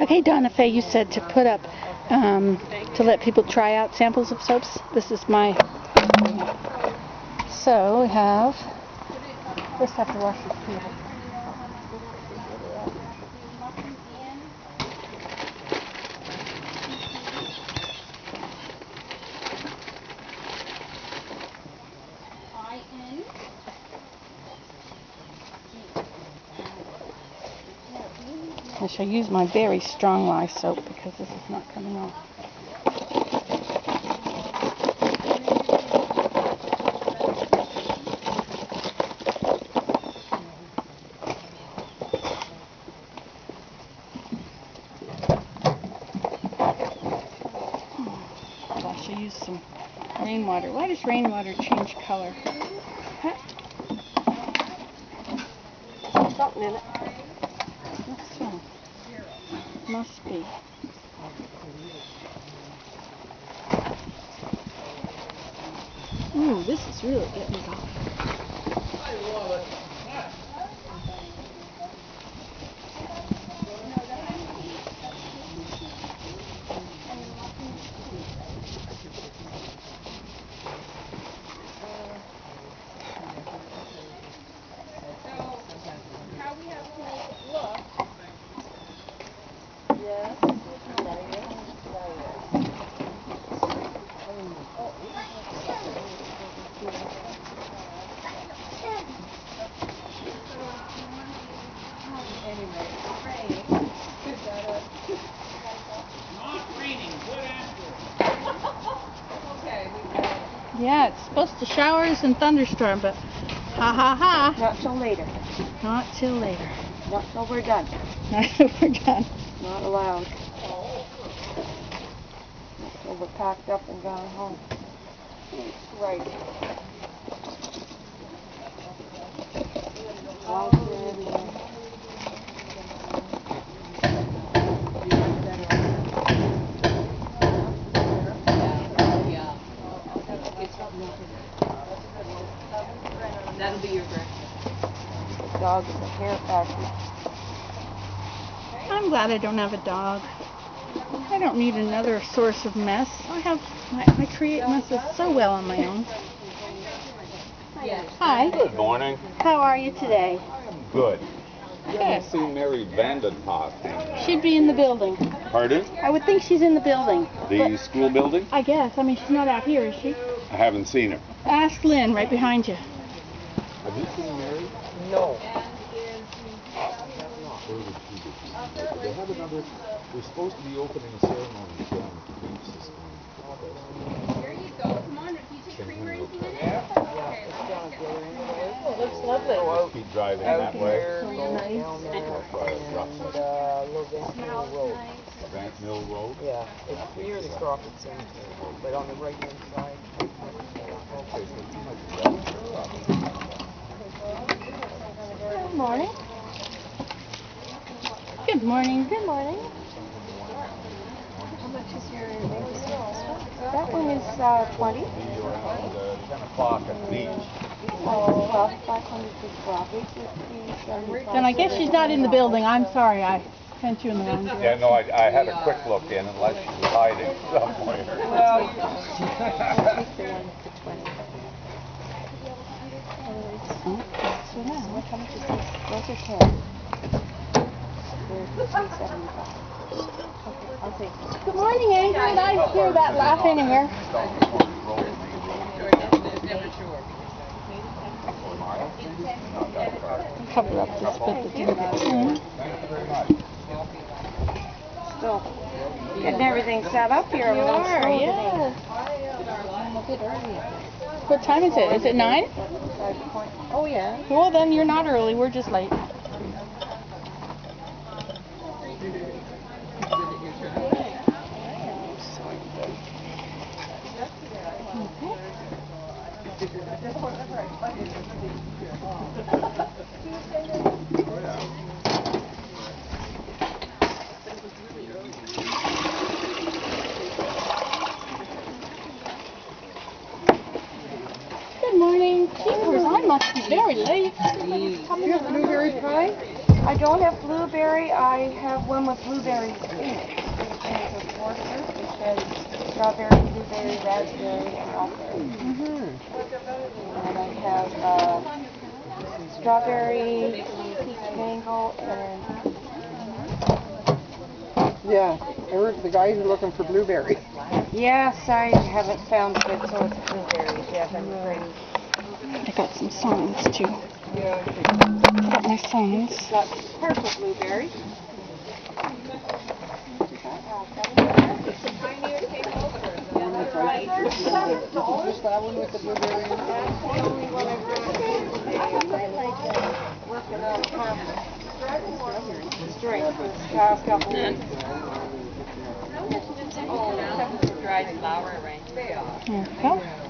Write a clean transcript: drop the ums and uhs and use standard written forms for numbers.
Okay, Donna Faye, you said to put up, to let people try out samples of soaps. This is my, so we have, first have to wash this table. I shall use my very strong lye soap because this is not coming off. I shall use some rainwater. Why does rainwater change color? Something in it. So, must be. Ooh, this is really getting it off. I love it. How we have to make it look. Yes. Not raining. Good answer. Okay. Yeah, it's supposed to showers and thunderstorm, but ha ha ha. Not till later. Not till later. Not till we're done. Not till we're done. Not allowed. Not till we're packed up and gone home. Right. That'll be your breakfast. The dog is a hair factory. I'm glad I don't have a dog. I don't need another source of mess. I create messes so well on my own. Hi. Good morning. How are you today? Good. I Good. haven't seen Mary Vandenhoff hanging She'd be in the building. out. Pardon? I would think she's in the building. The school building? I guess. I mean, she's not out here, is she? I haven't seen her. Ask Lynn right behind you. Have you seen Mary? No. Where would she be? They have another. We're supposed to be opening a ceremony down at the beach this morning. Here you go. Come on, do you take creamer or anything in it? Oh, it looks lovely. Let's keep driving that way. Grant Mill Road? Yeah, it's near the Crawford Cemetery, but on the right hand side. Okay, so you might be right. Good morning. Good morning. Good morning. How much is your That one is 20. Be around 10 o'clock at the beach. Oh, well, 500 is well. 850, 75. Then I guess she's not in the building. I'm sorry. I sent you in the wrong direction. Yeah, no, I had a quick look in unless she was hiding somewhere. Well, I'll take the one for 20. So now, How much is this? Those are 10. They're 375. Okay, I'll take them. good morning, Andrew. I hear that laugh anywhere. Cover up this bit that didn't get turned. Still getting everything set up here. You are, yeah. What time is it? Is it 9? Oh, yeah. Well, then you're not early. We're just late. Good morning. Jeepers, I must be very late. You have blueberry pie? I don't have blueberry. I have one with blueberries in it. It's a porter, which has strawberry, blueberry, raspberry, and raspberry. And I have strawberry, peach mango, and Yeah, the guys are looking for blueberry. yes, I haven't found good source of blueberries yet. I'm afraid. I got some signs too. Yeah. Got my signs. Got purple blueberry. Just that one with the blueberry in it? That's the only one I've really working on half strength this past couple weeks. Dried flower arrangement. There we go.